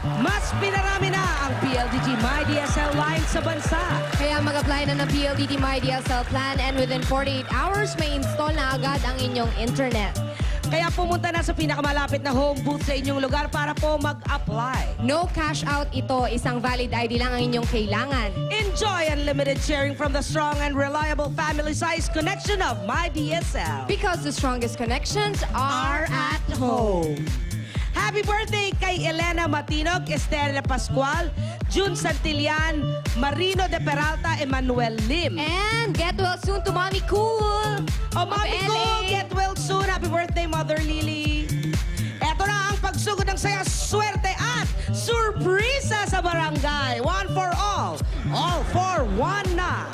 Mas pinarami na ang PLDT MyDSL line sa bansa. Kaya mag-apply na ng PLDT MyDSL plan and within 48 hours may install na agad ang inyong internet. Kaya pumunta na sa pinakamalapit na home booth sa inyong lugar para po mag-apply. No cash out ito, isang valid ID lang ang inyong kailangan. Enjoy unlimited sharing from the strong and reliable family-sized connection of MyDSL. Because the strongest connections are at home. Happy birthday kay Elena Matinog, Estela Pascual, June Santillan, Marino de Peralta, Emmanuel Lim. And get well soon to Mommy Cool. Oh, Mami Of ko, LA. get well soon. Happy birthday, Mother Lily. Eto na ang pagsugod ng saya, swerte at surpresa sa barangay. One for all for one na.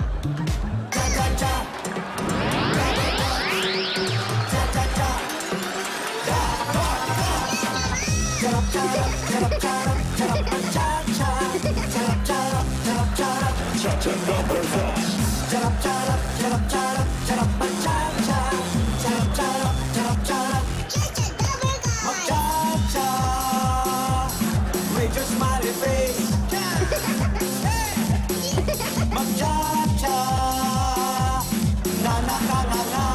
Major smiley face. Magcha-cha. Na na na na na.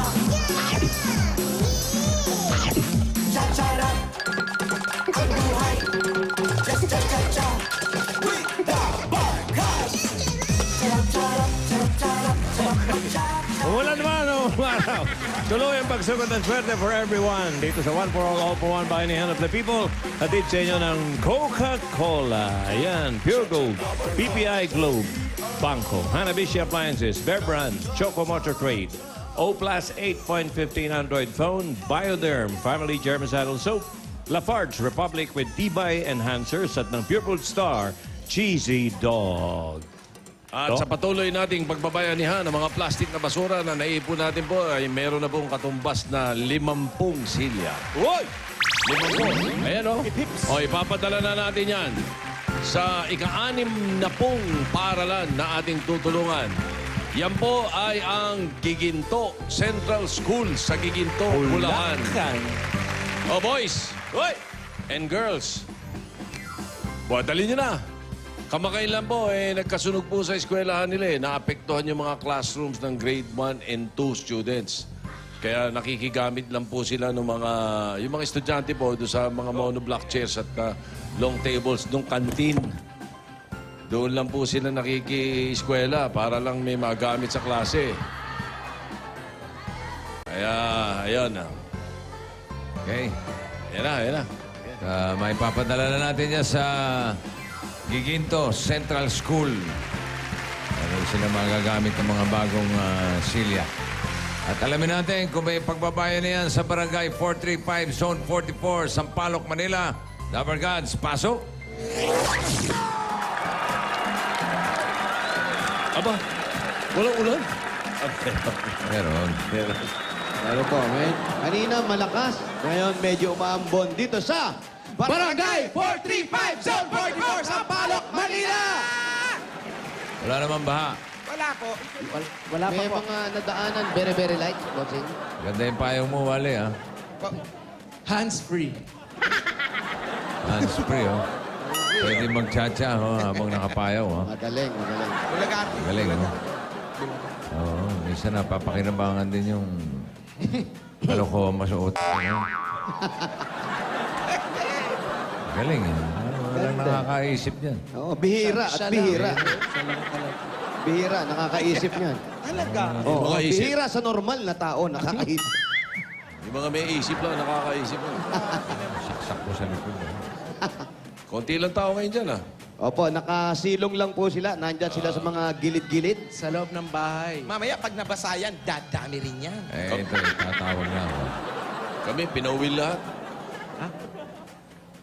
Cha-cha-ra. Ang buhay. Just cha-cha-cha. With the Barkas. Cha-cha-ra. Cha-cha-ra. Cha-cha-cha. Wala naman, araw. Tuloy ang pagsugod ng swerte for everyone. Dito sa One for All for One Bayanihan of the People. Hatid sa inyo ng Coca-Cola. Ayan, Pure Gold, PPI Globe, Banco, Hanabishi Appliances, Bear Brand, Choco Motor Trade, O Plus 8.15 Android phone, Bioderm, Family Germicidal Soap, Lafarge Republic with Tibay Enhancers at ng Pure Food Star, Cheesy Dog. At sa patuloy nating pagbabayanihan ng mga plastic na basura na naipon natin po ay meron na pong katumbas na 50 silya. Uy! 50. Ayan o. O, ipapadala na natin yan sa ika-6 na pong paaralan na ating tutulungan. Yan po ay ang Giginto Central School sa Giginto, Bulacan. O, boys! Uy! And girls! Dali nyo na. Kamakailan po, nagkasunog po sa eskwelahan nila. Naapektuhan yung mga classrooms ng grade 1 and 2 students. Kaya nakikigamit lang po sila ng yung mga estudyante po doon sa mga monoblock chairs at long tables ng canteen. Doon lang po sila nakiki-eskwela para lang may magamit sa klase. Kaya, ayun na. Okay. Ayan na. May papadala na natin yan sa Giginto Central School. Meron sila magagamit ng mga bagong silya. At alamin natin kung may pagbabayan na yan sa Barangay 435, Zone 44, Sampaloc, Manila. Lover Gods, pasok! Aba, walang ulan. Meron. Ano po, kanina malakas. Ngayon medyo umaambon dito sa Barangay 435, Zone 44, Sampaloc, Manila! Wala naman baha. Wala po. Wala pa po. May mga nadaanan, very light. Bossing. Ganda yung payong mo, Wale, ha? Hands-free. Hands-free, oh. Pwede mag-cha-cha, oh, habang nakapayaw, oh. Magaling. Galing, oh. Oo, minsan napapakinabangan din yung kalokohan masuot. Galing, eh. Walang nakakaisip yan. Oo, bihira at bihira. Bihira, nakakaisip niyan. Talaga. Oo, Nakakaisip. bihira sa normal na tao, nakakaisip. Yung mga may isip lang, nakakaisip lang. Saksak ko sa likod. eh. Konti lang tao ngayon dyan, Opo, nakasilong lang po sila. Nandyan sila sa mga gilid-gilid. Sa loob ng bahay. Mamaya, pag nabasa yan, dadami rin yan. Eh, ito, tatawag na ako. Kami, pinauwi lahat.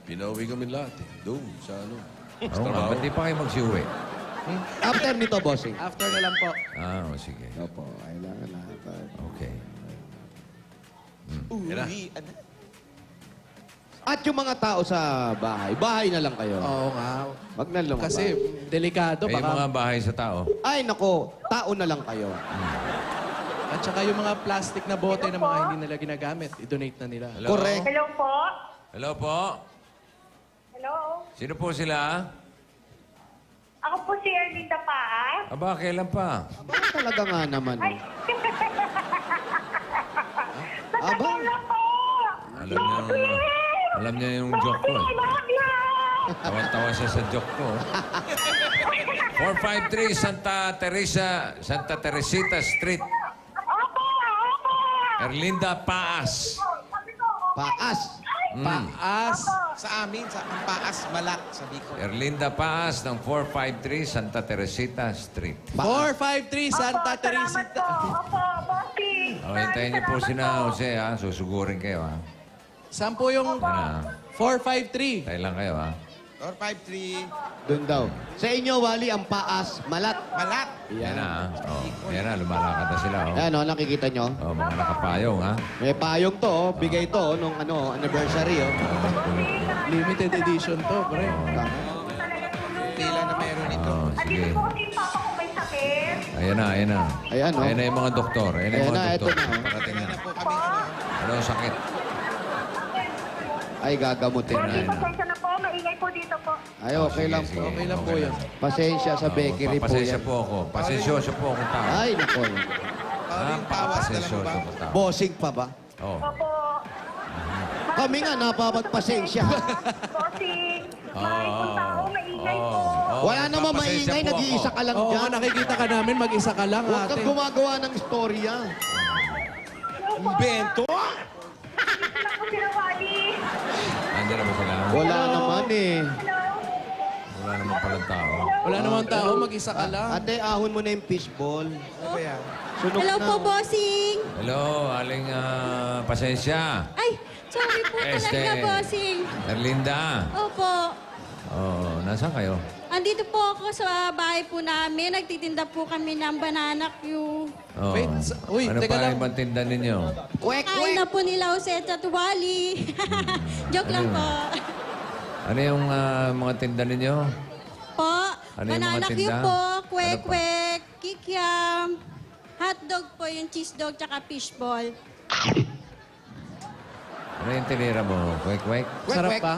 Pinauwi kami lahat, Doon, sa ano. Oo nga, ba't di pa kayo magsiuwi? After nito, bossing. After na lang po. O sige. Opo, kailangan na. Okay. Uwi, ano? At yung mga tao sa bahay na lang kayo. Oo nga. Wag na lumabas. Kasi delikado. Eh, yung Baka, mga bahay sa tao. Ay, nako, tao na lang kayo. at saka yung mga plastic na bote na mga hindi nila ginagamit, i-donate na nila. Hello? Correct. Hello po? Hello po? Hello? Sino po sila? Ako po si Erlinda Paas. Aba, kailan pa? Aba, talaga nga naman. Ay! Aba. Matagal na po! Alam niya yung joke ko. I love you! Tawa-tawa siya sa joke ko. 453 Santa Teresita Street. Opo! Opo! Erlinda Paas. Paas. Paas. Sa amin, sa ang paas, malak, sabi ko. Erlinda Paas ng 453 Santa Teresita Street. 453 Santa Opo, Teresita. salamat po. Opo, bossing. O, hintayin niyo po si na Jose, ha? Susugurin kayo, ha? Saan po yung Yan, ha? 453? Tayo lang kayo, ha? 453, Doon daw. Sa inyo, Wally, ang paas, malat. malat. Yan na, ha? O, yan na, lumalakad na sila, o. Ayan, nakikita nyo. O, mga nakapayong, ha? May payong to, bigay to, nung anniversary, Limited edition to, pre. Pila na meron ito. O, sige. Andito po si Papa ko may sakit. Ayan na, ayan na. Ayan, Ayan na yung mga doktor. Ayan na yung Ayan mga na, doktor. eto na, oh. Parating na. Kaya na po kami, Ano ang sakit? Ay, gagamutin na. Bossing, pasensya na po. Maingay po dito po. Ay, okay lang Sige, po. Okay lang po yan. Pasensya sa bakery po Pasensya yan. po ako. Pasensyoso po akong tao. Ay, nako. Parang yung pawas, alam mo Pasensyoso ba? akong tao. Bossing pa ba? Oo. Opo. Kami nga, napapagpasensya. Bossing. Mahal po tao. Maingay po. Wala naman Pasensya maingay, po ako. nag-iisa ka lang Oo nga, dyan. nakikita ka namin, mag-isa ka lang, Huwag ate. kang gumagawa ng istorya. Bento? Dito lang po sila, Wally. Andiyan na ba sila? Wala naman eh. Hello? Wala naman palang tao. Wala namang tao, mag-isa ka lang. Ate, ahon mo na yung fishball. Ano ba yan? Sunog Hello na. po, bossing. Hello, aling pasensya. Ay, sorry po talaga, bossing. Erlinda. Opo. Oo, nasaan kayo? Andito po ako sa bahay po namin. Nagtitinda po kami ng banana Q. Oo. Wait, uy, ano teka pa lang. ibang tinda ninyo? Kwek, Kain kwek. na po nila Jose at Wally. Joke lang po. Ano yung mga tinda ninyo? Po, Ano yung banana mga Q tinda? po, Ano pa? kwek-kwek, kikiam, hotdog po yung cheese dog tsaka fishball. Ano yung tinira mo? Kwek-kwek? Kwek, Sarap kwek. pa?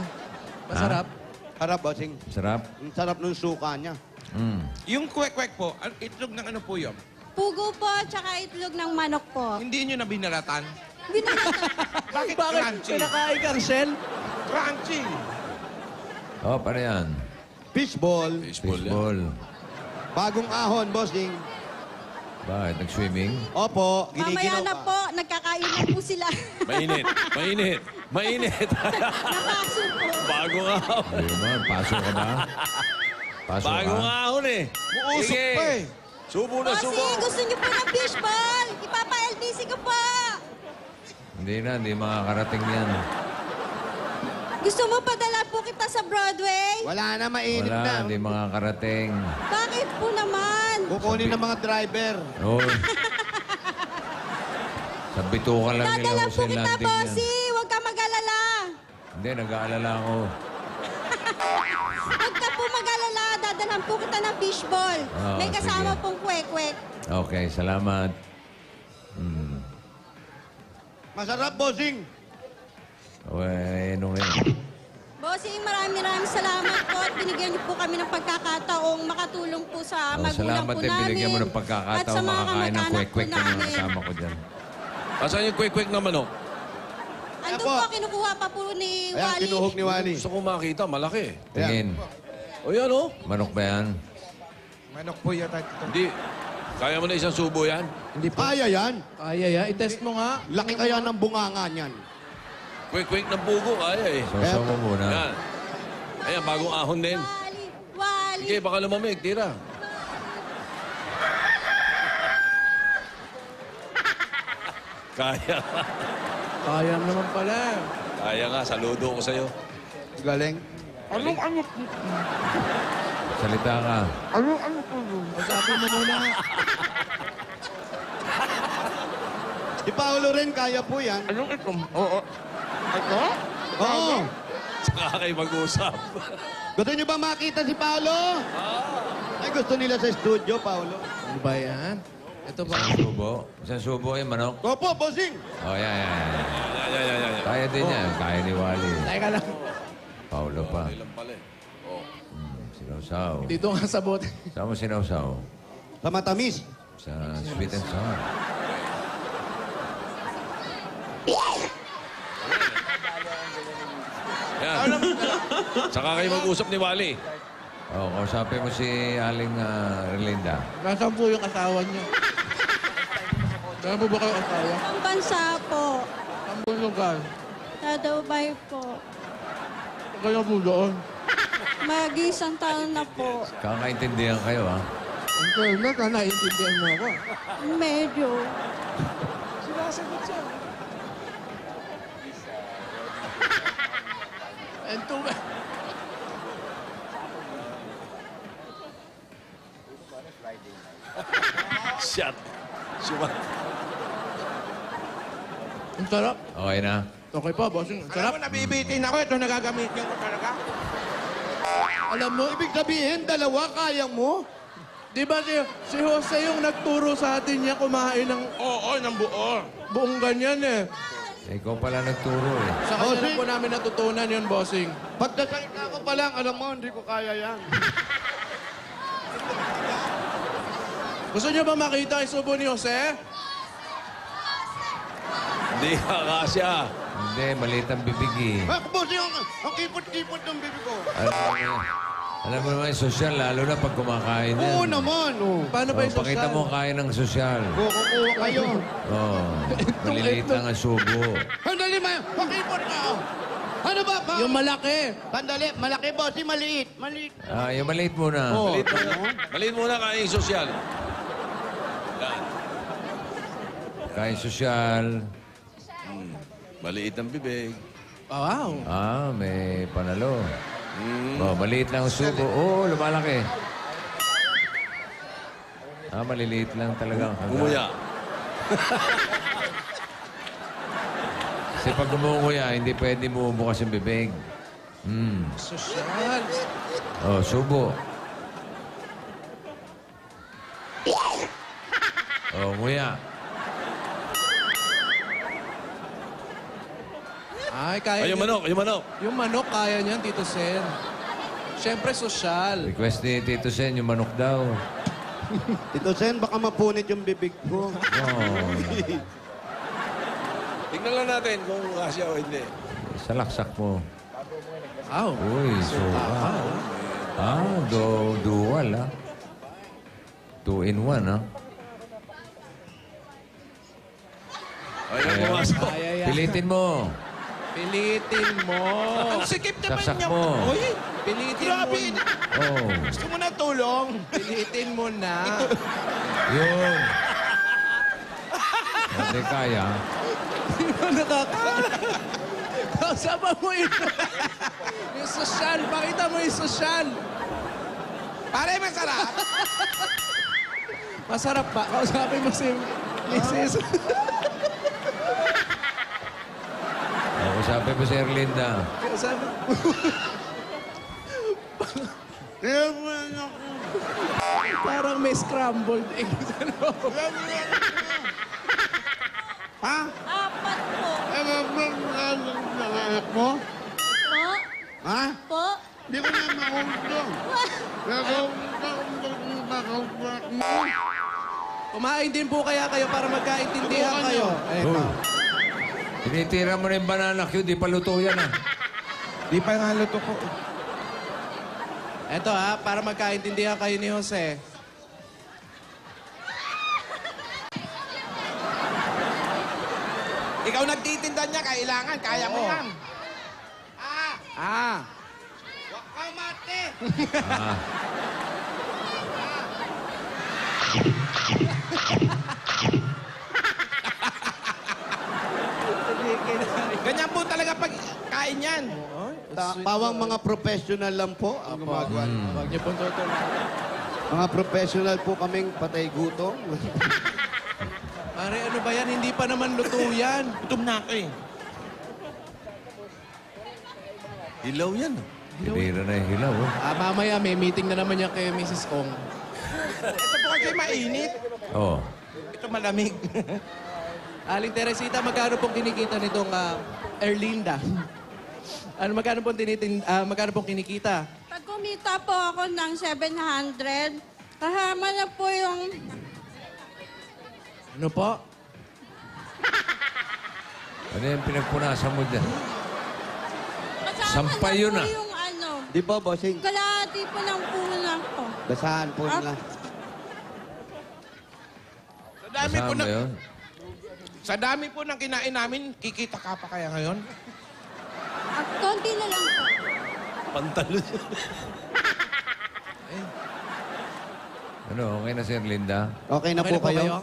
Masarap? Harap, bossing. Sarap? Ang sarap ng suka niya. Mm. Yung kwek-kwek po, itlog ng ano po yun? Pugo po, tsaka itlog ng manok po. Hindi nyo na binalatan? Binalatan. Bakit Bakit crunchy? pinakain kang shell? Crunchy! Oh, paano yan? Fishball. Fishball. Bagong ahon, bossing. Bakit? Nag-swimming? Opo, Mamaya giniginaw na ka. po, nagkakain na po sila. Mainit. Mainit. Mainit. Napaso po. Bago nga. Hindi naman, pasok ka ba? Pasok Bago ka? nga ako eh. Muusok Sige. pa eh. Subo na Bossing, subo. gusto niyo po ng fishball? Ipapa-LBC ko po. Hindi na, hindi makakarating yan. Gusto mo padala po kita sa Broadway? Wala na, mainit na. Wala, hindi makakarating. Bakit po naman? Kukunin ng mga driver. Oo. Sa bituka lang nila Dadala ako po sa kita, landing yan. bossy. Huwag ka mag-alala. Hindi, nag-aalala ako. Huwag ka po mag-alala. Dadalhan po kita ng fishball. Oo, May kasama sige. pong kwek-kwek. Okay, salamat. Hmm. Masarap, bossing. Ano ngayon? Bossing, maraming salamat po at binigyan niyo po kami ng pagkakataong makatulong po sa magulang Salamat po din namin. binigyan mo ng at sa pagkakataon mga makakain ng kamag-anak po kwek-kwek ng mga namin. kasama ko dyan. Asan yung quick-quick na manok? Andun po. po, kinukuha pa po ni Ayan, Wally. kinuhog ni Wally. Gusto ko makita, malaki. Tingin. O yan o. Manok ba yan? Manok po yata ito. Hindi. Kaya mo na isang subo yan? Hindi po. Kaya yan. Kaya ya, i-test mo nga. Laki kaya ng bunganga niyan. Quick-quick ng bugo, kaya eh. Sausaw mo muna. Yan. Ayan, bagong ahon din. Wally, Wally. Sige, baka lumamig. Tira. Kaya. Kaya naman pala. Kaya nga, saludo ko sa'yo. Galing. Salita ka. Usapin mo muna. Si Paolo rin, kaya po yan. Anong ito? Oo. Ito? Oo. Saka kayo mag-usap. Gusto niyo ba makita si Paolo? Ay, gusto nila sa studio, Paolo. Ano ba yan? Ito ba? Isang subo. Isang subo yung manok. Opo, bossing. Oh, yan. Yan. Kaya din yan. Kaya ni Wally. Teka lang. Paulo pa. Ilan pala eh. Oh. Sinawsaw. Dito nga sa bote. Saan mo sinawsaw? Sa matamis. Sa sweet and sour. Yan. Saka kayo mag-usap ni Wally. Oh, kausapin mo si Aling Erlinda. Nasaan po yung asawa niyo? Saan po ba kayo asawa? Ang bansa po. Saan po yung lugar? Sa Dubai po. Kaya po doon. Mag-isang taon na po. Kakaintindihan kayo, ha? Ang fairness, naiintindihan mo ako. Medyo. And to... Shut. Sumat. Ang sarap. Okay na? Okay pa, bossing. Ang sarap. Alam mo, nabibitin ako. Ito nagagamitin ko talaga. Alam mo, Ibig sabihin, dalawa kaya mo? di ba si Jose yung nagturo sa atin niya kumain ng Oo, ng buo. buong ganyan eh. Ikaw pala nagturo, eh. Sa kanya Bossing. lang po namin natutunan yun, bossing. Pagdasal ka ko pa lang, alam mo, hindi ko kaya yan. Gusto niyo ba makita yung subo ni Jose? Hindi ka kasya. Hindi, maliit ang bibig, eh. Boss, ang kipot-kipot ng bibig ko. Alam mo naman yung sosyal, lalo na pag kumakain yan. Oo naman, oh. Paano ba yung Pakita social? mo kain ng sosyal. Kukuha kayo. Oh, maliliit lang ang subo. Sandali, pakipot ka. Ano ba? Yung malaki. Sandali, malaki boss, maliit. Maliit. Ah, yung maliit muna. Oh. Maliit muna kayo sosyal. Yan. Kain sosyal. Maliit ang bibig. Wow. Ah, may panalo. Oh, maliit lang ang subo. Oo, lumalaki. Ah, maliliit lang talaga ang kagat. Umuya. Kasi pag gumunguya, hindi pwede mo bukas yung bibig. Social. Oh, subo. Oh, nguya. Ay, kaya Ay, yung niya- manok, yung manok. Yung manok, kaya niyan, Tito Sen. Siyempre, social. Request ni Tito Sen, yung manok daw. Tito Sen, baka mapunit yung bibig ko. Oh, Tingnan lang natin kung kasya o hindi. salaksak mo. Wow. Uy, suka. Ah, dual, ah. 2-in-1, ah. Ayan, pumasok. Kaya yan. Pilitin mo. Pilitin mo. Ang sikip naman Saksak niya. mo. Uy, Pilitin grabe. mo. Oh, Gusto mo na tulong? Pilitin mo na. yun. Hindi kaya. Hindi mo nakakaya. Kausapan mo ito. Yung social. Pakita mo yung social. Pare, masarap. Masarap ba? Kausapin mo si Mrs. Oh, sabi mo si Erlinda. Kausapin Parang may scrambled eggs. Ha? Apat po. Anak mo? Po? Ha? Po? Hindi ko na mahulog. Kumain din po kaya kayo para magkaintindihan kayo. Oh. Tinitira mo na yung banana cue, di pa luto yan, ah. Di pa nga luto ko. Eto ha, para magkaintindihan kayo ni Jose. Ikaw nagtitinda niya, kailangan. Kaya mo Oo. yan. Ah, Wakamate! Ah. Ganyan po talaga pag kain yan. Pawang mga professional lang po ang gumagawa. Huwag niyo pong tutulungan. Mga professional po kaming patay gutom. Pare, ano ba yan? Hindi pa naman luto yan. Gutom na ako eh. Hilaw yan. Tinira na yung hilaw, oh. Mamaya may meeting na naman yan kay Mrs. Ong. Ito po kasi mainit. Oh. Ito malamig. Aling Teresita, magkano pong kinikita nitong Erlinda? magkano pong kinikita? Pag kumita po ako ng 700, kasama na po yung... Ano po? Ano yung pinagpunasan mo dyan? Kasama Sampay na yun, po ah. yung ano, Di ba, bossing? kalahati po ng pulang ko. Basahan po nila. Sa dami po Kasama ng, yun? sa dami po ng kinain namin, kikita ka pa kaya ngayon? At konti na lang po. Pantalo siya. Ano, okay na, Sir Linda? Okay na po kayo?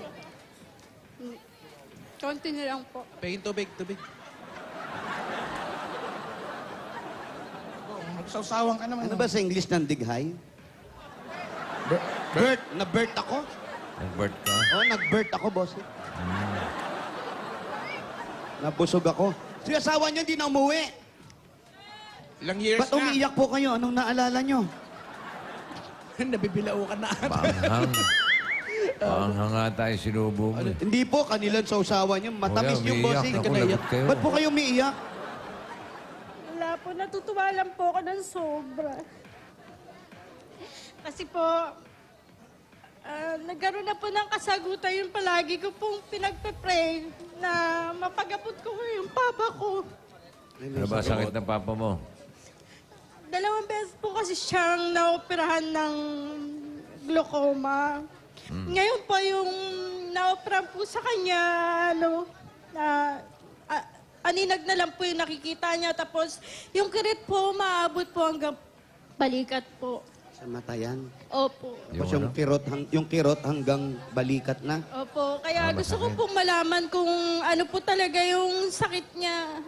Konti na lang po. Pahing tubig. Magsawsawan ka naman. Ano ba sa English ng dighay? Birth. Na-birth ako? Nag-birth ka? Oo, nag-birth ako, bossing. Nabusog ako. Si asawa niyo hindi na umuwi. Ilang years Ba't na? umiiyak po kayo? Anong naalala niyo? Nabibilao ka na. Paanghang. Paanghang nga tayo sinubo mo. Hindi po, kanilang sa usawa niyo. Matamis Kuya, yung umiiyak. bossing. Naku, lagot kayo. Ba't po kayo umiiyak? Wala po, natutuwa lang po ako ng sobra. Kasi po, nagkaroon na po ng kasagutan yung palagi ko pong pinagpe-pray na mapagabot ko yung papa ko. Ano ba sakit ng papa mo? 2 beses po kasi siyang naoperahan ng glaucoma. Ngayon po yung naoperahan po sa kanya, aninag na lang po yung nakikita niya. Tapos yung kirit po, maabot po hanggang balikat po. Sa matayan. Opo. Tapos yung kirot hanggang balikat na. Opo. Kaya gusto ko masakit. pong malaman kung ano po talaga yung sakit niya.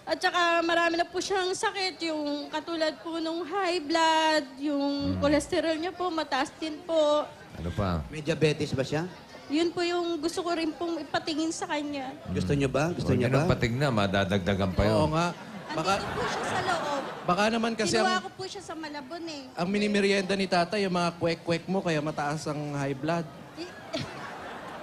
At saka marami na po siyang sakit. Yung katulad po nung high blood, yung cholesterol niya po, mataas din po. Ano pa? May diabetes ba siya? Yun po yung gusto ko rin pong ipatingin sa kanya. Gusto niyo ba? Gusto niya Huwag ba? patig na, madadagdagan pa Oo yun. nga. Baka, Andito po siya sa loob. baka naman kasi Kinuha ang, ko po siya sa Malabon eh. ang minimerienda ni tatay, yung mga kwek-kwek mo, kaya mataas ang high blood.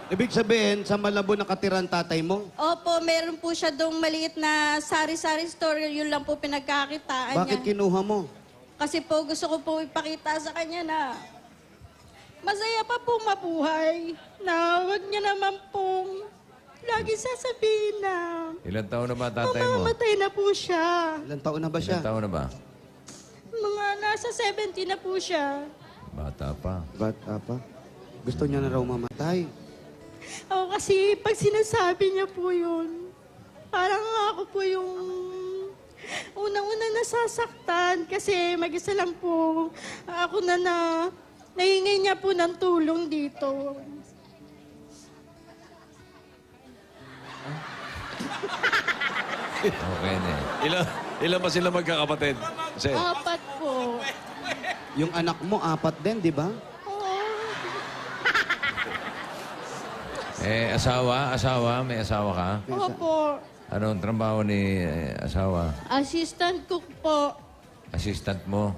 Ibig sabihin, sa Malabo nakatira ang tatay mo? Opo, meron po siya dong maliit na sari-sari store. Yun lang po pinagkakitaan Bakit niya. kinuha mo? Kasi po gusto ko po ipakita sa kanya na masaya pa po mabuhay. Na wag niya naman pong lagi sasabihin na Ilan taon na ba tatay mo? mamamatay na po siya. Ilang taon na ba Ilan siya? taon na ba? Mga nasa 70 na po siya. Bata pa. Bata pa. Gusto niya na raw mamatay. Oo, kasi pag sinasabi niya po yun, parang ako po yung unang-una nasasaktan kasi mag-isa lang po ako na nahingay niya po ng tulong dito. Okay na eh. Ilan ba sila magkakapatid? Sir? 4 po. Yung anak mo, 4 din, di ba? Oo. Eh, asawa? May asawa ka? Opo. Anong trabaho ni asawa? Assistant cook po. Assistant mo?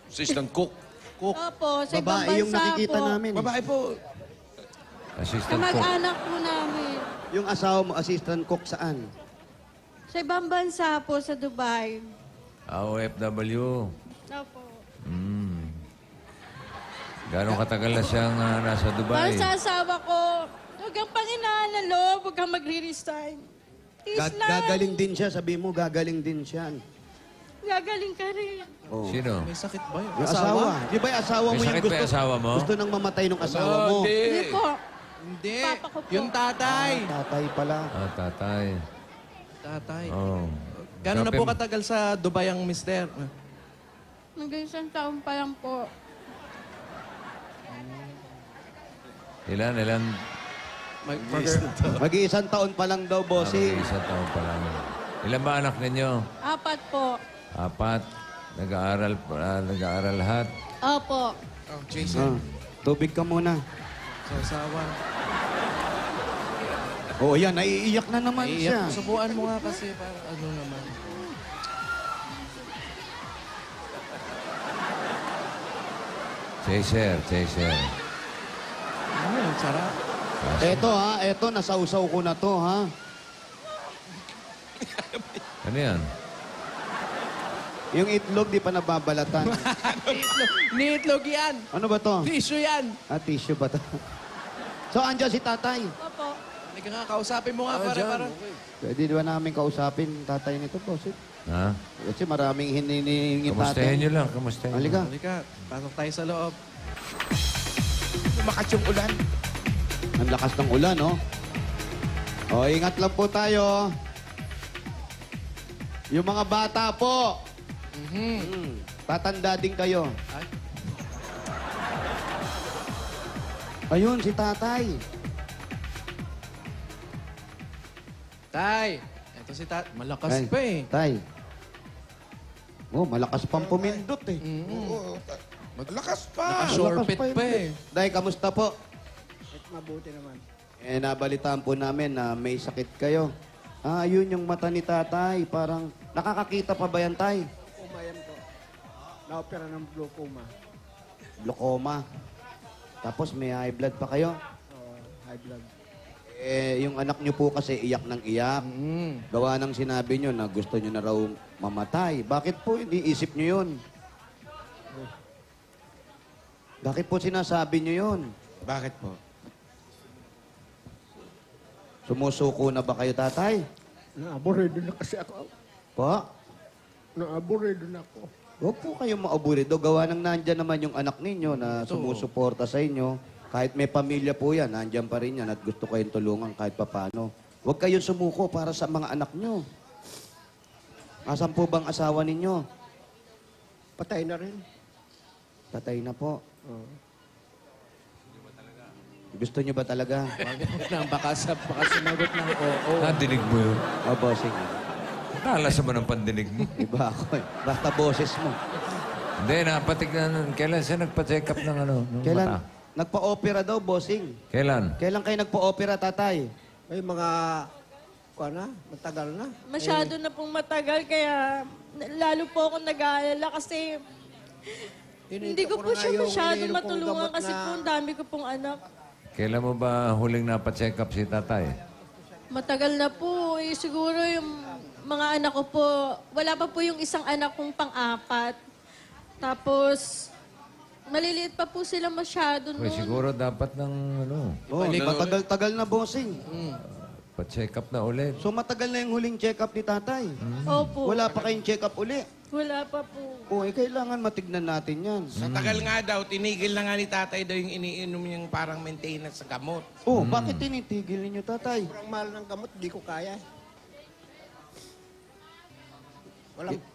Assistant cook. Opo, sa ibang Babae yung bansa nakikita po. namin. Babae po. Assistant cook? Kamag-anak po namin. Yung asawa mo, assistant cook saan? Sa ibang bansa po, sa Dubai. OFW. Opo. Gano'ng katagal na siyang nasa Para Dubai? sa asawa ko, huwag kang panginaan ng loob, huwag kang magre-resign. Tiis lang. Gagaling din siya, sabi mo, gagaling din siya. Gagaling ka rin. Oh. Sino? May sakit ba yun? Yung asawa? Di ba yung asawa May mo yung sakit ba yung asawa mo? Gusto nang mamatay ng asawa mo. Hindi po. Hindi. Papa ko po. Yung tatay. Tatay pala. Ah, tatay. Tatay. Oh. Gano'n na Sabi- po katagal sa Dubai ang mister? Hanggang isang taon pa lang po. Ilan? Mag-iisang taon pa lang daw, bossing. Isang taon pa lang. Ilan ba anak ninyo? 4 po. 4. Nag-aaral lahat. Opo. Oh, Jason. Tubig ka muna. Sa asawa. Oo, yan. Naiiyak na naman siya. Iiyak. Subuan mo nga kasi para ano naman. Chaser. Ang sarap. Eto ha, eto. Nasausaw ko na to ha. Ano yan? Yung itlog, di pa nababalatan. Niitlog yan. Ano ba to? Tissue yan. Tissue ba to? So, andyan si tatay. Opo. Halika nga, kausapin mo nga para. Pwede ba namin kausapin tatay nito, bossing? Ha? Kasi maraming hinihingi Kamustahin tatay. nyo lang, kamustahin. Halika. Halika, pasok tayo sa loob. Lumakas yung ulan. Ang lakas ng ulan, no? O, ingat lang po tayo. Yung mga bata po. Tatanda din kayo. Ayun, si tatay. Tay, eto si Tat. Malakas Tay, pa eh. Tay. Oh, malakas pang pumindot eh. Lakas pa. Naka-shortpit pa eh. Day, kamusta po? Mabuti naman. Nabalitaan po namin na may sakit kayo. Yun yung mata ni tatay. Parang nakakakita pa ba yan, tay? Glaucoma yan po. Na-opera ng glaucoma. Glaucoma. Tapos may high blood pa kayo? High blood. Yung anak niyo po kasi iyak ng iyak. Gawa ng sinabi niyo na gusto niyo na raw mamatay. Bakit po iniisip niyo yun? Bakit po sinasabi niyo yun? Bakit po? Sumusuko na ba kayo, tatay? Na-aburido na kasi ako. Po? Na-aburido na ako. Huwag po kayong maaburido. Gawa ng nandyan naman yung anak ninyo na sumusuporta sa inyo. Kahit may pamilya po yan, nandyan pa rin yan at gusto kayong tulungan kahit papano. Huwag kayong sumuko para sa mga anak nyo. Asan po bang asawa ninyo? Patay na rin. Patay na po. Gusto nyo ba talaga? Baka sumagot ng oo. Nadinig mo yun. O, bossing. Nakalas mo ng pandinig mo. Iba ako eh. Basta boses mo. Hindi, napatignan. Kailan siya nagpa-check up ng ano? Ng Kailan? mata? Nagpa-opera daw, bossing. Kailan? Kailan kayo nagpa-opera, tatay? May mga... matagal na. Masyado na pong matagal, kaya lalo po ako nag-aalala kasi hindi ko po siya masyado matulungan kasi po ang dami ko pong anak. Kailan mo ba huling napacheck up si tatay? Matagal na po. Siguro yung mga anak ko po, wala pa po yung isang anak kong pang-apat. Tapos, maliliit pa po sila masyado Well, noon. siguro dapat ng ano, Oh, matagal-tagal na, bossing. pa-check up na ulit. So matagal na yung huling check-up ni tatay. Opo. Wala pa kayong check-up uli. Wala pa po. Kailangan matignan natin yan. Sa tagal nga daw, tinigil na nga ni tatay daw yung iniinom yung parang maintenance sa gamot. Bakit tinitigil ninyo, tatay? Sobrang mahal ng gamot, di ko kaya.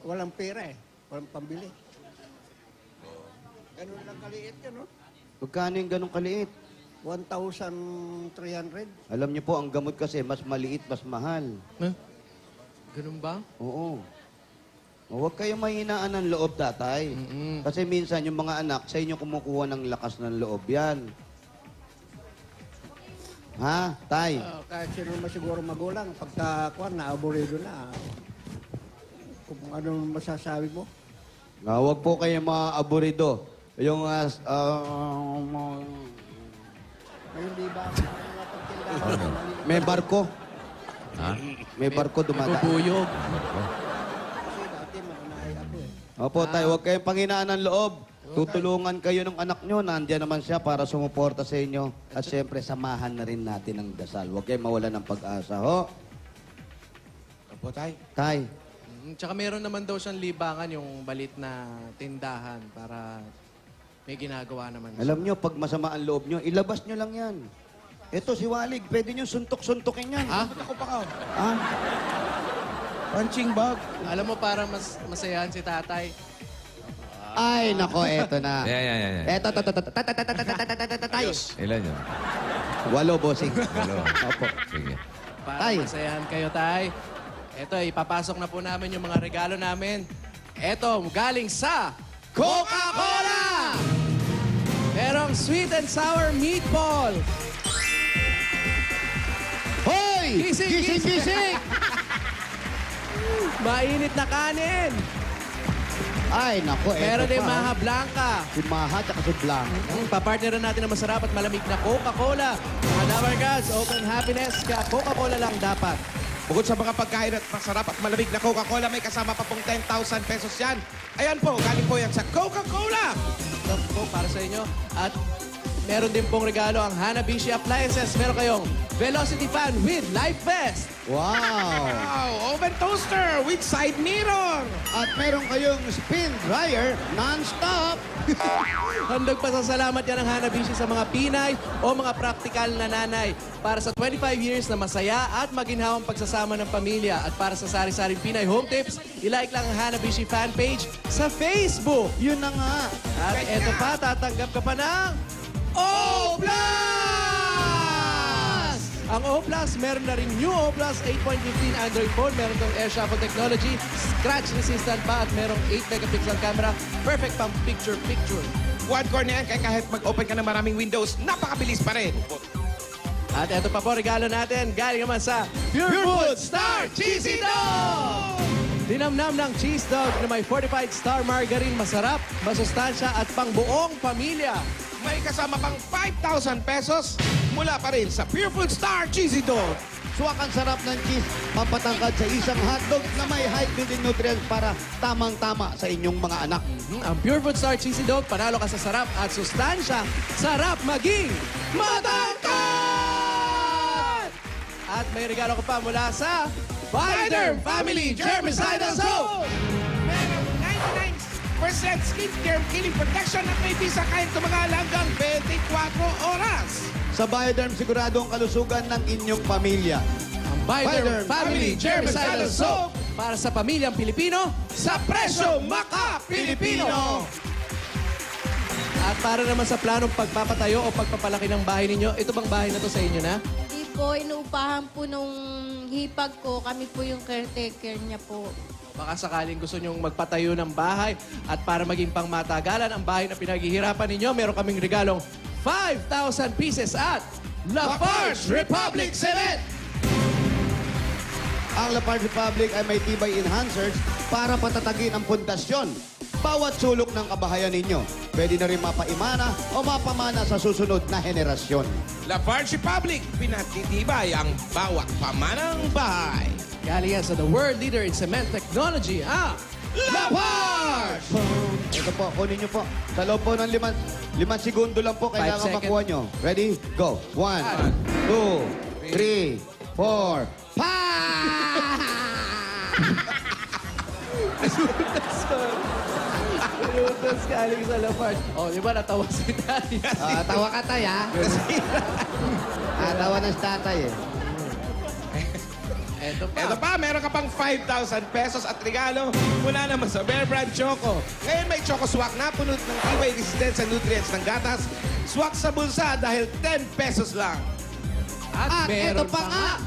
Walang pera eh. Walang pambili. Ganun lang kaliit yan, no? Magkano yung ganong kaliit? 1,300. Alam niyo po, ang gamot kasi mas maliit, mas mahal. Ganun ba? Oo. Huwag kayong mahinaan ng loob, tatay. Kasi minsan yung mga anak, sa inyo kumukuha ng lakas ng loob yan. Ha, tay? Kahit sino naman siguro magulang, pagka naaburido na. Kung anong masasabi mo? Huwag po kayong maaburido. Yung, May hindi ba mga pagtindahan? may barko. Ha? May barko dumadaan. Bubuyog. Kasi dati mananahay ako eh. Opo, tayo, huwag kayong panghinaan ng loob. Tutulungan kayo ng anak nyo. Nandiyan naman siya para sumuporta sa inyo. At siyempre, samahan na rin natin ang dasal. Huwag kayong mawala ng pag-asa. Ho? Opo, tay. Tay, Tsaka meron naman daw siyang libangan yung balit na tindahan para may ginagawa naman siya. alam nyo, pag masama ang loob nyo, ilabas nyo lang yan. Ito, si Walig, pwede nyo suntok-suntokin yan. Ha? Ba't ako pa ka? Ah, Punching bag. Alam mo, parang masayahan si tatay. Ay, nako, eto na. Yan. Eto, tay. Ilan yun? 8, bossing. Walo. Opo. Sige. Para Tay. masayahan kayo, tay. Eto, ipapasok na po namin yung mga regalo namin. Eto, galing sa Coca-Cola! Merong sweet and sour meatball. Hoy! Gising, gising! Mainit na kanin. Ay, nako, eto Meron din pa. Maha Blanca. Si Maha, tsaka si Blanc. Papartneran natin ng masarap at malamig na Coca-Cola. Mga Dabar Gods, open happiness ka. Coca-Cola lang dapat. Bukod sa mga pagkain at masarap at malamig na Coca-Cola, may kasama pa pong 10,000 pesos yan. Ayan po, galing po yan sa Coca-Cola. Ito po para sa inyo. At meron din pong regalo ang Hanabishi Appliances. Meron kayong Velocity Fan with Life Vest. Wow! Wow, oven toaster with side mirror. At meron kayong spin dryer non-stop. Handog pasasalamat yan ng Hanabishi sa mga Pinay o mga praktikal na nanay para sa 25 years na masaya at maginhawang pagsasama ng pamilya. At para sa Sari-Saring Pinay Home Tips, ilike lang ang Hanabishi fan page sa Facebook. Yun na nga. At eto pa, tatanggap ka pa ng O+! Ang O+, meron na rin new O+, 8.15 Android phone. Meron tong air shuffle technology, scratch resistant pa at merong 8 megapixel camera. Perfect pang picture-picture. Quad-core na yan, kaya kahit mag-open ka ng maraming windows, napakabilis pa rin. At eto pa po, regalo natin. Galing naman sa Pure Food Star Cheesy Dog! Dinamnam ng cheese dog na may fortified star margarine, masarap, masustansya at pang buong pamilya. May kasama pang 5,000 pesos mula pa rin sa Pure Food Star Cheesy Dog. Suwak ang sarap ng cheese, pampatangkad sa isang hotdog na may high-built-in nutrients para tamang-tama sa inyong mga anak. Ang Pure Food Star Cheesy Dog, panalo ka sa sarap at sustansya. Sarap maging matangkad! At may regalo ko pa mula sa Bioderm Family Germicidal Soap! Merong 99% skincare killing protection at may visa kahit tumagal hanggang 24 oras. Sa Bioderm, sigurado ang kalusugan ng inyong pamilya. Ang Bioderm Family Germicidal Soap para sa pamilyang Pilipino sa presyo maka-Pilipino! At para naman sa planong pagpapatayo o pagpapalaki ng bahay ninyo, ito bang bahay na to sa inyo na? Hindi po, inuupahan po nung hipag ko. Kami po yung caretaker niya po. Baka sakaling gusto nyong magpatayo ng bahay at para maging pangmatagalan ang bahay na pinaghihirapan ninyo, meron kaming regalong 5,000 pieces at Lafarge Republic Cement! Ang Lafarge Republic ay may tibay enhancers para patatagin ang pundasyon. Bawat sulok ng kabahayan ninyo, pwede na rin mapaimana o mapamana sa susunod na henerasyon. Lafarge Republic, pinatitibay ang bawat pamanang bahay. Galing yan sa the world leader in cement technology, Lafarge! Ito po, kunin nyo po. Sa loob po ng 5 segundo lang po, kailangan seconds. makuha nyo. Ready? Go. 1, 2, 3, 4, 5! Lutos galing sa Lafarge. Oh, di ba natawa si Daddy? Tawa ka tayo, ha? Tawa ng tatay, eh. Eto pa. Ito pa, meron ka pang 5,000 pesos at regalo mula naman sa Bear Brand Choco. Ngayon may Choco Swak na punot ng tibay resistensya nutrients ng gatas. Swak sa bulsa dahil 10 pesos lang. At ito pa nga.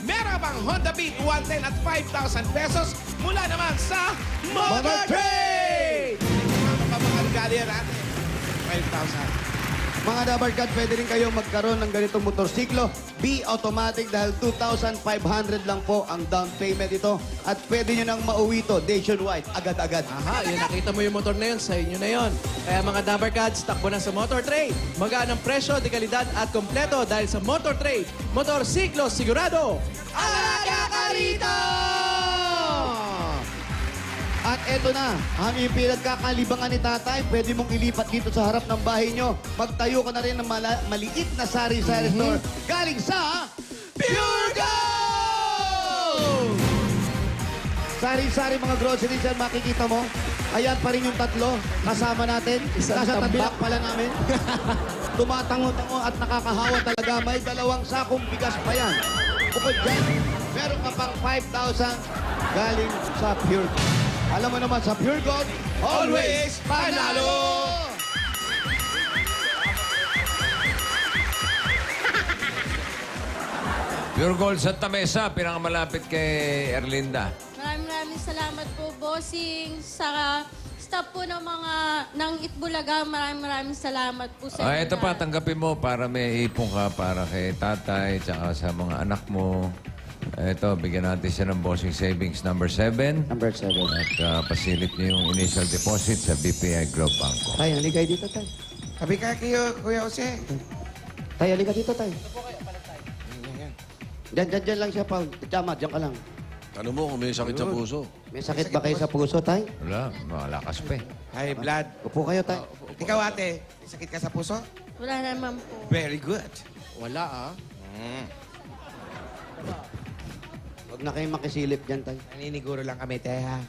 Meron ka pang Honda Beat 110 at 5,000 pesos mula naman sa Motor Trade! Ano pa mga regalo yan natin? 5,000. Mga Dabarkad, pwede rin kayong magkaroon ng ganitong motorsiklo. Be automatic dahil 2,500 lang po ang down payment ito. At pwede nyo nang mauwi ito nationwide, agad-agad. Aha, yun, nakita mo yung motor na yun, sa inyo na yun. Kaya mga Dabarkads, takbo na sa Motor Trade. Magaan ang presyo, dekalidad at kompleto dahil sa Motor Trade. Motorsiklo sigurado. Alaga ka rito! At eto na, ang pinagkakalibangan ni tatay, pwede mong ilipat dito sa harap ng bahay nyo. Magtayo ka na rin ng maliit na sari-sari store galing sa Pure Gold! sari-sari mga groceries yan, makikita mo. Ayan pa rin yung tatlo, kasama natin. Isang Nasa tabi tambak. lang pala namin. Tumatango-tango at nakakahawa talaga. May 2 sakong bigas pa yan. Bukod dyan, meron ka pang 5,000 galing sa Pure Gold. Alam mo naman, sa Pure Gold, Always panalo! Pure Gold Santa Mesa, pinakamalapit kay Erlinda. Maraming salamat po, bossing, sa staff po ng mga ng Itbulaga. Maraming salamat po sa inyo Ito pa, lahat. tanggapin mo para may ipon ka para kay tatay tsaka sa mga anak mo. Ito, bigyan natin siya ng bossing savings number 7. Number 7. At pasilip niyo yung initial deposit sa BPI Globe Banco. Tay, halika dito, tay. Sabi ka kayo, Kuya Jose. Tay, halika dito, tay. Diyan lang siya, Paul. Tiyama, diyan ka lang. Ano mo kung may sakit sa puso? May sakit ba kayo sa puso, tay? Wala, malakas pa eh. High blood. Upo kayo, tay. Ikaw ate, may sakit ka sa puso? Wala naman po. Very good. Wala Huwag na kayong makisilip dyan, tay. Naniniguro lang kami, te, ha?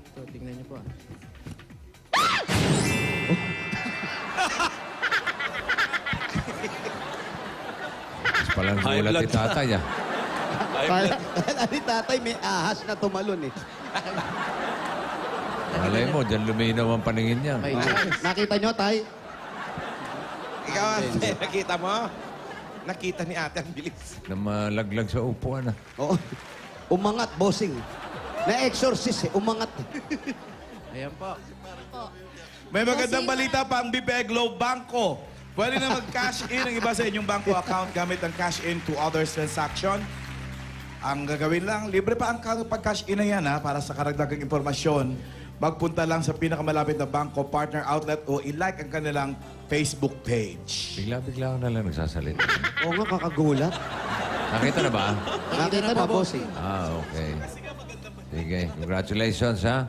Ito, tingnan niyo po Mas palang High gulat blood. ni tatay ah. Kala ni tatay may ahas na tumalon eh. Malay mo, dyan luminaw ang paningin niya. May chance. Nakita nyo, tay? Ikaw ate, nakita mo? Nakita ni ate ang bilis. Na malaglag sa upuan ah. Oo. Umangat, bossing. Na-exorcist eh. Umangat eh. Ayan po. May magandang balita pa ang BPI Globe Banco. Pwede na mag-cash in ang iba sa inyong banko account gamit ang cash in to others transaction. Ang gagawin lang, libre pa ang pag-cash in na yan ha, para sa karagdagang impormasyon. Magpunta lang sa pinakamalapit na banko, partner outlet o i-like ang kanilang Facebook page. Bigla-bigla ako na lang nagsasalita. Oo nga, kakagulat. Nakita na ba? Nakita na, bossing. Ah, okay. Sige, congratulations ha.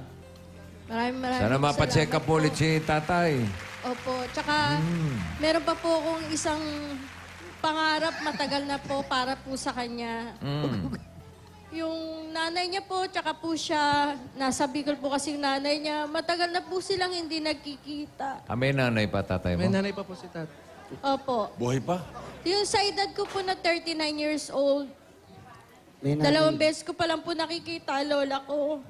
Maraming Sana mapacheck up ulit si tatay. Opo, tsaka meron pa po akong isang pangarap matagal na po para po sa kanya. Yung nanay niya po, tsaka po siya, nasa Bicol po kasi yung nanay niya, matagal na po silang hindi nagkikita. Ah, may nanay pa tatay mo? May nanay pa po si Tat. Opo. Buhay pa? Yung sa edad ko po na 39 years old, May nanay. dalawang beses ko pa lang po nakikita, lola ko.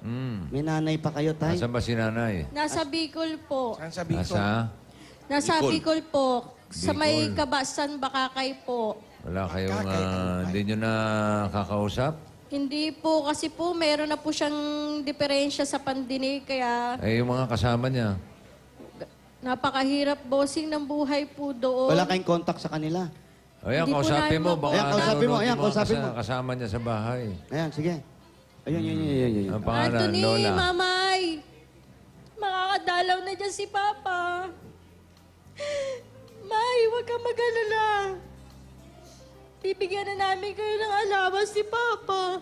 May nanay pa kayo, tay? Nasaan ba si nanay? Nasa Bicol po. Saan sa Bicol? Nasa? Nasa Bicol po. Sa may Bicol. Kabasan, Bakakay po. Wala kayong, hindi nyo na kakausap? Hindi po, kasi po meron na po siyang diferensya sa pandinig, kaya Eh, yung mga kasama niya. napakahirap bossing ng buhay po doon. Wala kayong contact sa kanila. Ayan, Hindi po kausapin namin mo. mabuhay. Baka Ayan, kausapin mo, nanonood ayan, yung mga kausapin mo. kasama niya sa bahay. Ayan, sige. Ayun, yun. Ang pangalan, Anthony, Lola. Mamay, makakadalaw na dyan si Papa. May, huwag kang mag-alala. Bibigyan na namin kayo ng allowance si Papa.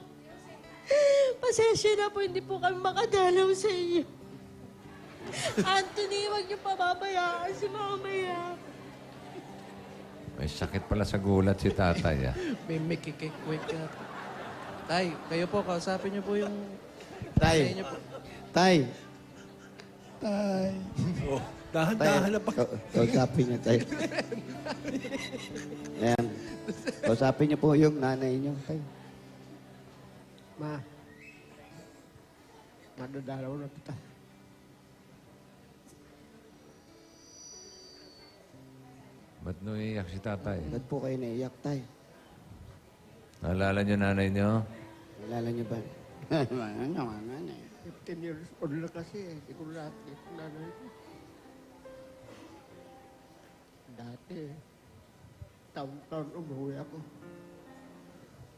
Pasensya na po, hindi po kami makadalaw sa iyo. Anthony, huwag niyo pababayaan si Mamaya. May sakit pala sa gulat si tatay. Ah. May mikikik-wik ka. Tay, kayo po, kausapin niyo po yung... Tay. Niyo po. Tay. Dahan-dahan na pa. Kausapin niyo, tay. Ayan. Kausapin niyo po yung nanay niyo, tay. Ma, madadalaw na kita. Ba't nuiyak si tatay? Ba't po kayo naiyak, tay? Naalala niyo nanay niyo? Alala niyo ba? Ano, nanay? 15 years old na kasi eh. Hindi ko natin nanay ko. Dati, taon-taon umuwi ako.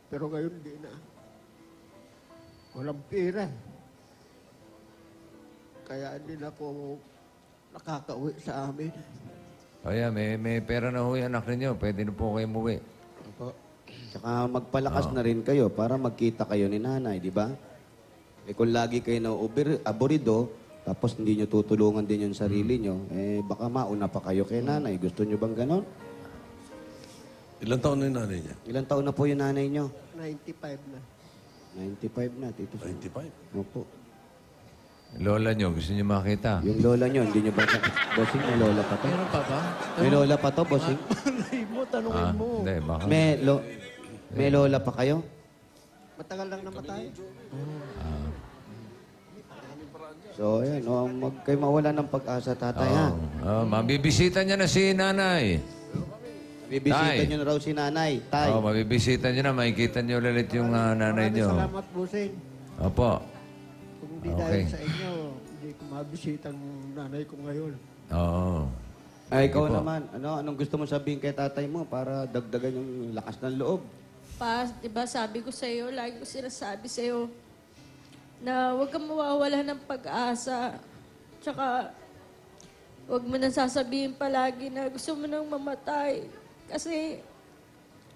Pero ngayon di na. Walang pera. Kaya hindi na ako nakakauwi sa amin. O yan, may pera na ho yung anak ninyo. Pwede na po kayo umuwi. Opo. Tsaka magpalakas na rin kayo para magkita kayo ni nanay, di ba? Eh kung lagi kayo na aborido, tapos hindi nyo tutulungan din yung sarili nyo, eh baka mauna pa kayo kay nanay. Gusto nyo bang ganon? Ilang taon na yung nanay niya? Ilang taon na po yung nanay nyo? 95 na. 95 na, Tito Sam. 95. Opo. Lola niyo, gusto niyo makita? Yung lola nyo, hindi nyo ba... Bossing, may lola pa to? Meron pa ba? May lola pa to, bossing? Malay mo, tanungin mo. Hindi, baka. May lola pa kayo? Matagal lang namatay. So, ayan, mag kayo mawala ng pag-asa, tatay, ha? Mabibisita niya na si nanay. Bibisita Tay. nyo na raw si nanay, tay. Mabibisita niyo na. Makikita niyo ulit yung nanay Maraming niyo. salamat, Busing. Opo. Kung hindi Okay. dahil sa inyo, hindi ko mabisita ang nanay ko ngayon. Oo. Ay, ikaw Sige po. naman, anong gusto mo sabihin kay tatay mo para dagdagan yung lakas ng loob? Pa, di ba sabi ko sa iyo, lagi ko sinasabi sa iyo, na huwag kang mawawala ng pag-asa. Tsaka, huwag mo nang sasabihin palagi na gusto mo nang mamatay. Kasi,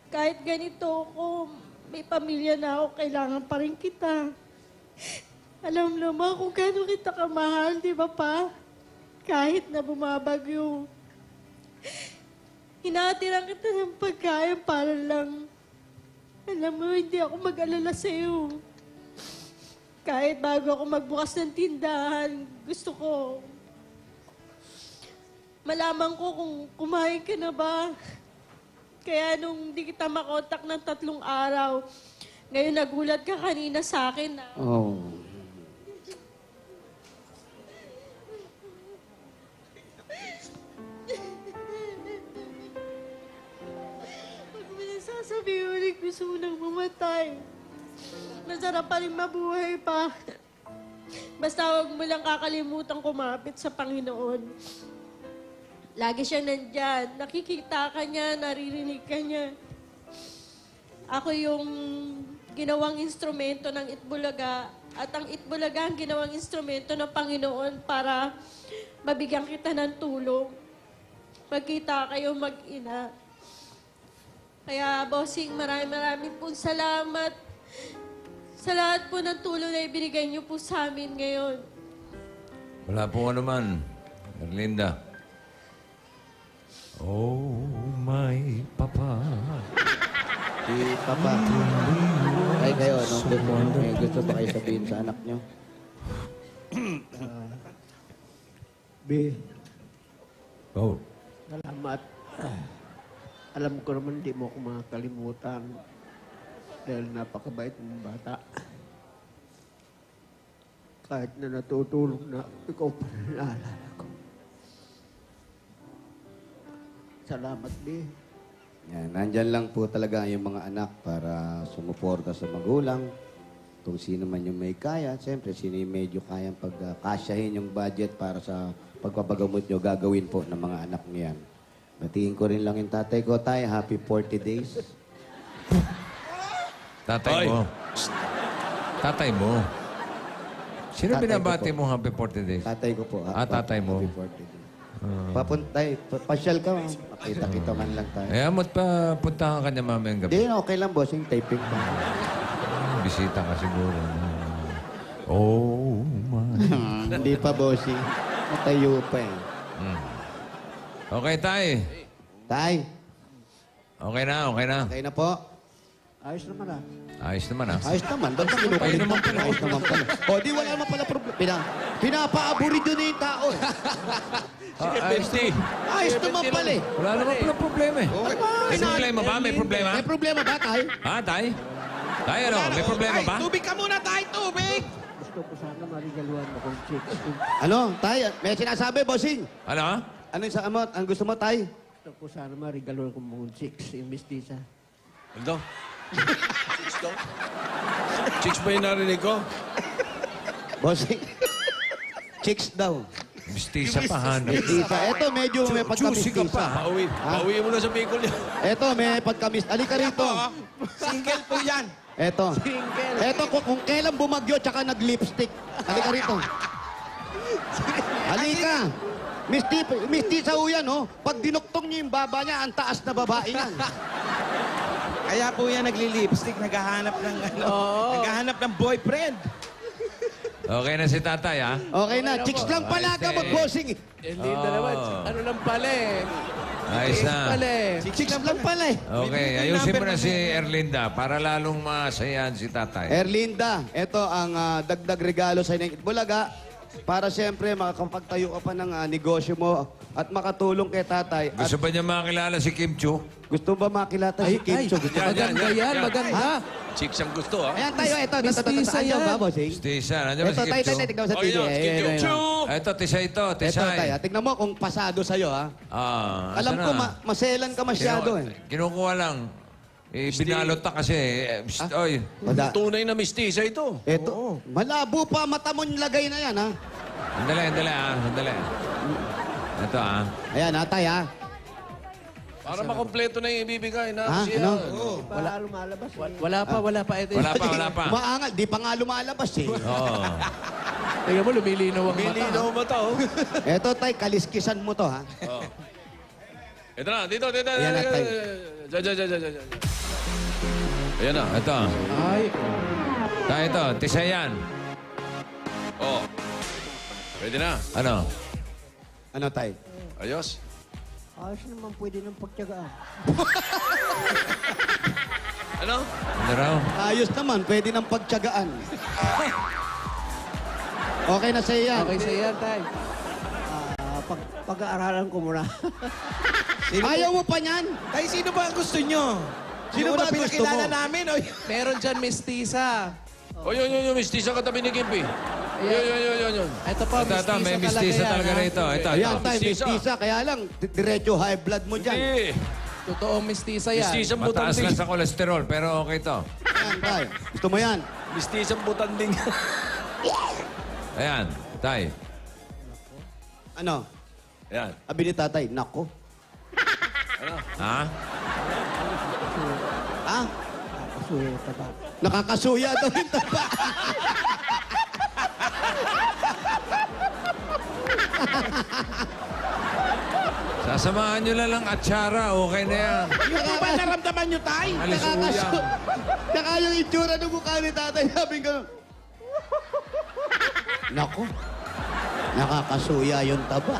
kahit ganito ako, may pamilya na ako, kailangan pa rin kita. Alam naman kung gaano kita kamahal, di ba pa? Kahit na bumabagyo. Hinatiran kita ng pagkain para lang, alam mo, hindi ako mag-alala sa'yo. Kahit bago ako magbukas ng tindahan, gusto ko, malaman ko kung kumain ka na ba. Kaya nung di kita makontak ng 3 araw, ngayon nagulat ka kanina sa akin na Oh. pag may nasasabi ulit, gusto mo nang mamatay. Masarap pa rin mabuhay pa. Basta huwag mo lang kakalimutan kumapit sa Panginoon. Lagi siya nandyan. Nakikita ka niya, naririnig ka niya. Ako yung ginawang instrumento ng Itbulaga at ang Itbulaga ang ginawang instrumento ng Panginoon para mabigyan kita ng tulong. Pagkita kayo mag-ina. Kaya, bossing, maraming pong salamat sa lahat po ng tulong na ibinigay niyo po sa amin ngayon. Wala po naman, Erlinda. Oh, my papa. Si Papa. Ay, kayo, may gusto ba kayo sabihin sa anak nyo? B, Oh. salamat. Alam ko naman hindi mo ako makakalimutan dahil napakabait mong bata. Kahit na natutulog na, ikaw pa rin naalala ko. Salamat, B. Yan, nandyan lang po talaga yung mga anak para sumuporta sa magulang. Kung sino man yung may kaya, siyempre, sino yung medyo kayang pagkasyahin yung budget para sa pagpapagamot nyo, gagawin po ng mga anak niyan. Batiin ko rin lang yung tatay ko, tay. Happy 40 days. Tatay Oy. mo. Tatay mo. Sino Tatay binabati ko po. mo happy 40 days? Tatay ko po. Tatay mo. Happy 40 days. Papuntay, pasyal ka. Makita-kita man lang tayo. Eh, mo't pa puntahan ka niya mamayang gabi. Hindi, okay lang, bossing. Typing pa. Bisita ka siguro. Oh, my. Hindi pa, bossing. Matayo pa eh. Okay, tay. Tay, Okay na, okay na. okay na po. Ayos naman ah. Ayos naman, ah. Ayos naman. Ba't ang kinukulit Ayun naman mo? pala. Ayos naman pala. O, di wala naman pala problema. Pinapaaburido na yung tao. eh. Ayos na. Ayos naman pala eh. Wala naman pala problema eh. May problema ba? May problema? May problema ba, tay? Ha, tay? Tay, ano? May problema ba? Tubig ka muna tayo, tubig! Gusto ko sana marigaluhan mo kung chicks. Ano, tay? May sinasabi, bossing. Ano? Ano yung sa amot? Ang gusto mo, tay? Gusto ko sana marigaluhan ko mong chicks. Yung mistisa. Ano? Chicks daw? Chicks ba yung narinig ko? Bossing. Chicks daw. Mistisa pa, hanap. Mistisa. Eto, medyo may Juicy ka pagkamistisa. pa. Pauwi mo na sa Bicol yan. Eto, may pagkamist. Halika rito. Single po yan. Eto. Eto, kung kailan bumagyo tsaka nag-lipstick. Halika rito. Halika. Mistisa ho yan, oh. Pag dinuktong niyo yung baba niya, ang taas na babae yan. Kaya po yan nagli-lipstick, naghahanap ng naghahanap ng boyfriend. Okay na si tatay, ha? Okay na. Chicks lang pala ka mag-bossing. Linda naman, ano lang pala eh. Ayos na. Pala eh. Chicks lang pala eh. Okay, ayusin mo na si Erlinda para lalong masayahan si tatay. Erlinda, ito ang dagdag regalo sa inyong Itbulaga para siyempre makakapagtayo ka pa ng negosyo mo at makatulong kay tatay. At Gusto ba niya makilala si Kim Chu? gusto ba makilata si Kim Cho? Gusto Yan, yan, Maganda yan, yan, yan. maganda. Chicks ang gusto, ha? Ayan tayo, ito. Mistisa Andiyan yan. ba, bossing? Stisa, nandiyan ba Ito, si Kim tayo, Chu? tignan mo sa Oh, TV. yun, Ayan, Kim ayan, Chu! ayan. Ito, tisay ito, Ito, tisay. tayo. Tignan mo kung pasado sa'yo, ha? Alam asa ko, na? maselan ka masyado, eh. Kinukuha lang. Binalot ta kasi. Oy, Wala. Tunay na mistisa ito. Ito, malabo pa mata mo yung lagay na yan, ha? sandali, sandali. Ito, Ayan, ha, tay, ha? Para makompleto na yung ibibigay na Ha? siya. Ano? Wala lumalabas. Wala pa. Ito. Wala pa. Maangal, di pa nga lumalabas, eh. Oo. Tingnan mo, lumilinaw ang mata. Milinaw mata, oh. Ito, tay, kaliskisan mo to, ha? Ito na, dito. Ayan na, tayo. Diyan. Ayan na. Ito. Ay, Tayo ito. Tisayan. Oh. Pwede na. Ano? Ano, tay? Ayos. Ayos naman pwede ng pagtyagaan. Ano? Ano raw? Ayos naman, pwede ng pagtyagaan. Okay na sa'yo yan. okay sa yan, tay. Pag-aaralan ko muna. Ayaw mo pa niyan? Tay, sino ba ang gusto nyo? Sino Yung ba una ang gusto kilala mo? namin? O, Meron dyan, mestiza. O yun, mistisa katabi ni Kimpi. Yun. Ito po, Ito, may mistisa yan, talaga ha? rito. Ito. Ayan, tay, mestiza. mestiza. Kaya lang, diretso high blood mo dyan. Hindi. Totoong mestiza yan. Mistisang Mataas butanding. lang sa kolesterol, pero okay to. Ayan, tay. Gusto mo yan? Mistisang butanding. Ayan, tay. Ano? Ayan. Abi ni tatay, nako. Ha? Ah, Kasuya na taba. nakakasuya daw yung taba. Sasamahan nyo lang ang atsara, okay na yan. yung po ba naramdaman nyo, tay? Alisuya. Tsaka yung itsura ng mukha ni tatay, sabi ko, nako, nakakasuya yung taba.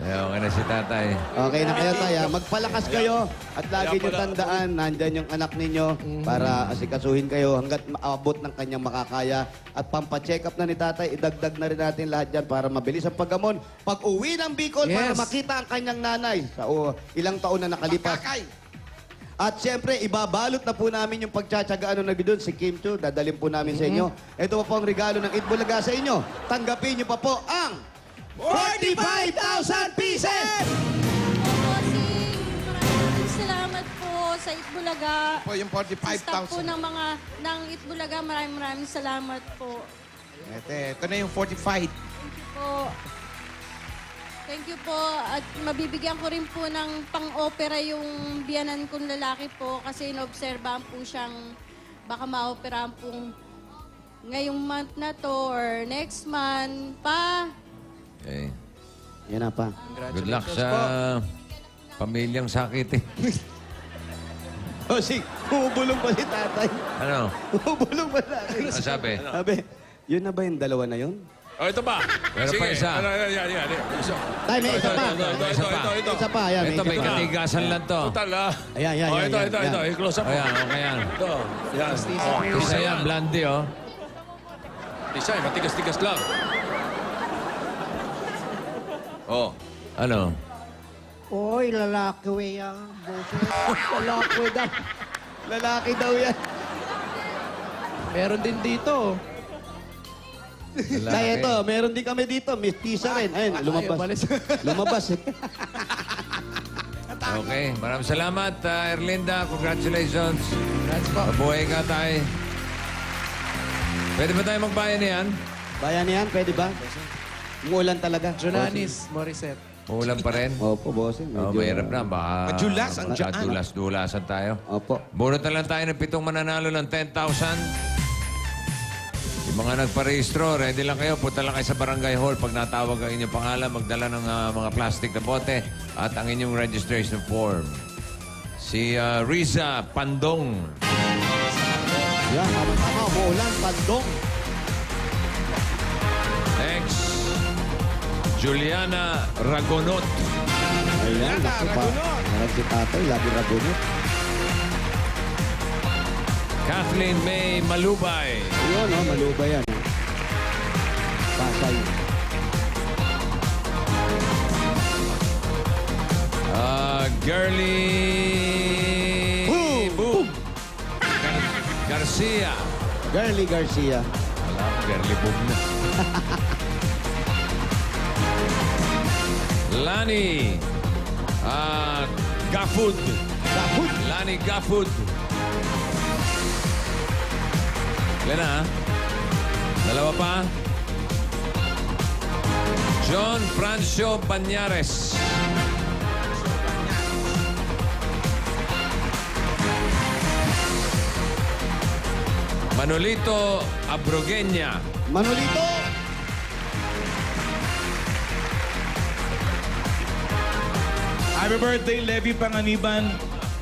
Okay na si tatay. Okay na kayo, tay. Magpalakas kayo at lagi nyo tandaan, nandyan yung anak ninyo para asikasuhin kayo hanggat maabot ng kanyang makakaya. At pampacheck up na ni tatay, idagdag na rin natin lahat dyan para mabilis ang paggamon. Pag uwi ng Bicol para Yes. makita ang kanyang nanay sa ilang taon na nakalipas. Kakay. At siyempre, ibabalot na po namin yung pagtsatsagaan na doon si Kim Chu. Dadalhin po namin sa inyo. Ito pa po ang regalo ng Itbulaga sa inyo. Tanggapin nyo pa po ang 45,000 pieces! Bossing, maraming salamat po sa Itbulaga. Po, yung Sa staff po 45,000. ng Itbulaga, maraming salamat po. Ito na yung 45. po. Thank you po. At mabibigyan ko rin po ng pang-opera yung biyanan kong lalaki po kasi inobserbahan po siyang baka ma-operahan pong ngayong month na to or next month pa. Okay. Yan na pa. Good luck sa pamilyang sakitin. O, si, bumubulong pa si tatay. Ano? Bumubulong pa natin. Ano sabi? Sabi, yun na ba yung dalawa na yun? O, ito pa. Meron pa isa. Yan. Isa. Tay, may isa pa. Ito. Isa pa, ayan. Ito, may isa pa. katigasan lang to. Total, ha? Ayan, yan, O, yan. ito. yan. I-close up mo. Ayan, okay yan. Ito. Yan. Isa yan, blondie, oh. Isa, matigas-tigas lang. Oh. Ano? Oy, lalaki we yan. Boses. Lalaki daw. Lalaki daw yan. Meron din dito. Tay, ito, meron din kami dito. Mistisa rin. Ayun, lumabas. umalis. Lumabas eh. Okay, maraming salamat, Erlinda. Congratulations. Congrats po. Mabuhay ka, tay. Pwede ba tayo magbayan yan? Bayan yan, pwede ba? Umuulan talaga. Jonanis Morissette. Uulan pa rin? Opo, bossing. Oh, mahirap na. Baka... Madulas ang dyan. Madulas-dulasan tayo. Opo. Bunot na lang tayo ng 7 mananalo ng 10,000. Yung mga nagparehistro, ready lang kayo. Punta lang kayo sa barangay hall. Pag natawag ang inyong pangalan, magdala ng mga plastic na bote at ang inyong registration form. Si Riza Pandong. Yan, tama-tama. Umuulan, pandong. Next, Juliana Ragonot. Ayan, naku pa. Meron si tatay, lagi ragunot. Kathleen May Malubay. Ayun, oh, maluba yan. Pasay. Girly... Boom. Garcia. Girly Garcia. Wala ko, Girly Boom na. Lani. Gafud. Gafud. Lani Gafud. Ilan na, ha? Dalawa pa. John Francio Banyares. Manolito Abrogueña. Manolito. Happy birthday, Levi Panganiban.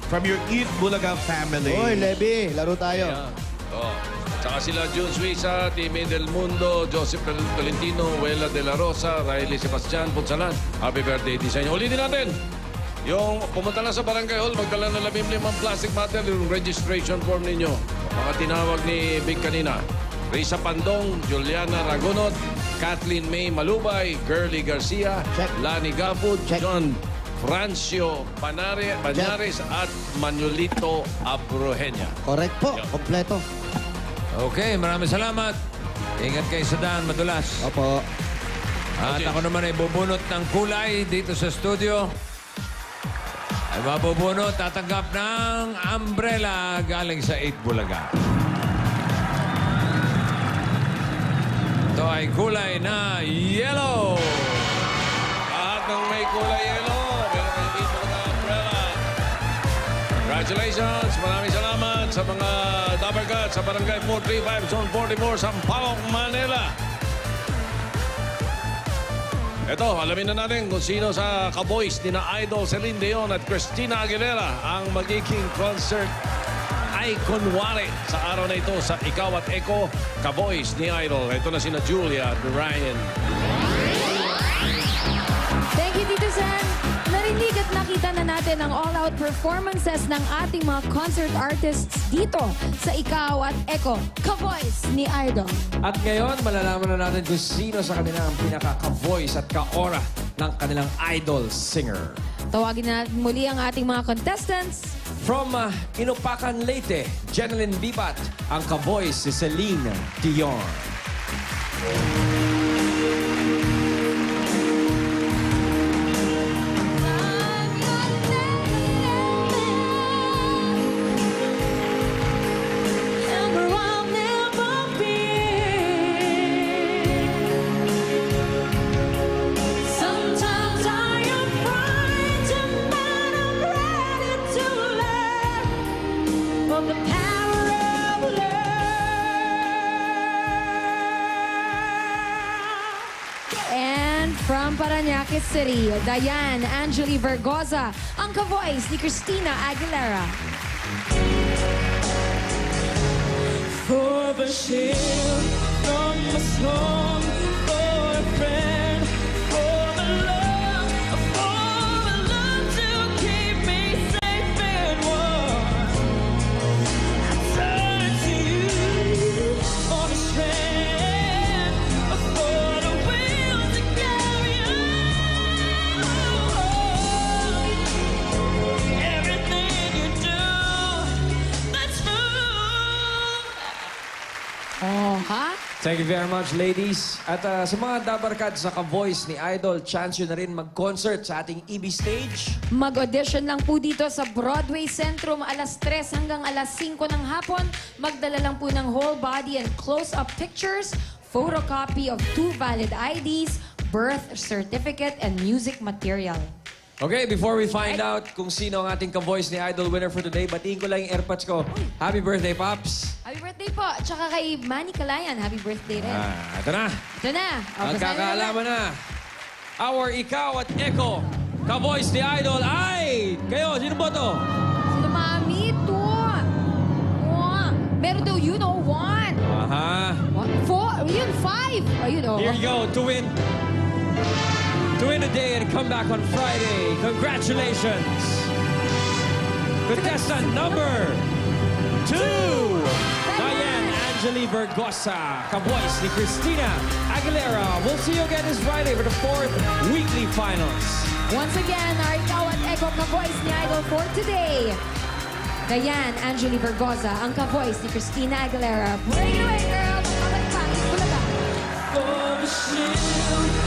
from your Eat Bulaga family. Hoy, Levi, laro tayo. Oh. Tsaka sila June Suiza, Timmy Del Mundo, Joseph Tolentino, Wela de la Rosa, Riley Sebastian, Punsalan. Happy birthday din sa inyo. Ulitin natin. Yung pumunta lang sa Barangay Hall, magdala ng 15 plastic bottle, yung registration form ninyo. Mga tinawag ni Big kanina. Risa Pandong, Juliana Ragunot, Kathleen May Malubay, Girly Garcia, Check. Lani Gapud, Check. John Francio Panares at Manolito Abrohenia. Correct po, kompleto. Okay, maraming salamat. Ingat kayo sa daan, madulas. Opo. At ako naman ay bubunot ng kulay dito sa studio. Ay mabubunot, tatanggap ng umbrella galing sa 8 Bulaga. Ito ay kulay na yellow. Lahat ng may kulay yellow, meron kayo dito ng umbrella. Congratulations! Maraming salamat sa mga Dabargat sa Barangay 435, Zone 44, Sampaloc, Manila. Ito, alamin na natin kung sino sa Kaboys ni na Idol Celine Dion at Christina Aguilera ang magiging concert icon wari sa araw na ito sa Ikaw at Eko, Kaboys ni Idol. Ito na sina Julia at Ryan. Thank you, Tito Sen. Narinig at nakita na natin ang all-out performances ng ating mga concert artists dito sa Ikaw at Eko, Ka-Voice ni Idol. At ngayon, malalaman na natin kung sino sa kanila ang pinaka-ka-voice at ka-aura ng kanilang idol singer. Tawagin na muli ang ating mga contestants. From Inupacan, Leyte, Jeneline Bibat, ang ka-voice si Celine Dion. And from Parañaque City, Diane Angeli Vergoza, ang ka-voice ni Christina Aguilera. For the shield from the storm, for a friend, for the love to keep me safe and warm. I turn to you for the strength, for the will to carry on. Everything you do, that's true. Oh, ha? Thank you very much, ladies. At sa mga dabarkad sa ka-voice ni Idol, chance yun na rin mag-concert sa ating EB stage. Mag-audition lang po dito sa Broadway Centrum alas 3 hanggang alas 5 ng hapon. Magdala lang po ng whole body and close-up pictures, photocopy of 2 valid IDs, birth certificate, and music material. Okay, before we find out kung sino ang ating ka-voice ni Idol winner for today, batiin ko lang yung airpods ko. Happy birthday, Pops! Happy birthday po. Tsaka kay Manny Calayan, happy birthday rin. Ito na. Ito na. O, Ang basahin na kakaalaman na. Our Ikaw at Eko, ka-voice ni Idol ay... Kayo, sino ba to? Sino mami? Ito. Meron daw yun, oh, 1. Aha. 4. Yun, 5. Ayun, oh. Here you go, to win a day and come back on Friday. Congratulations. Contestant number 2, Diane Angeli Vergoza, ka-voice ni Christina Aguilera. We'll see you again this Friday for the 4th weekly finals. Once again, our Ikaw at Eko ka-voice ni Idol for today. Diane Angeli Vergoza, ang ka-voice ni Christina Aguilera. Bring it away, girl! Pabalik pa, Bulaga. For the shield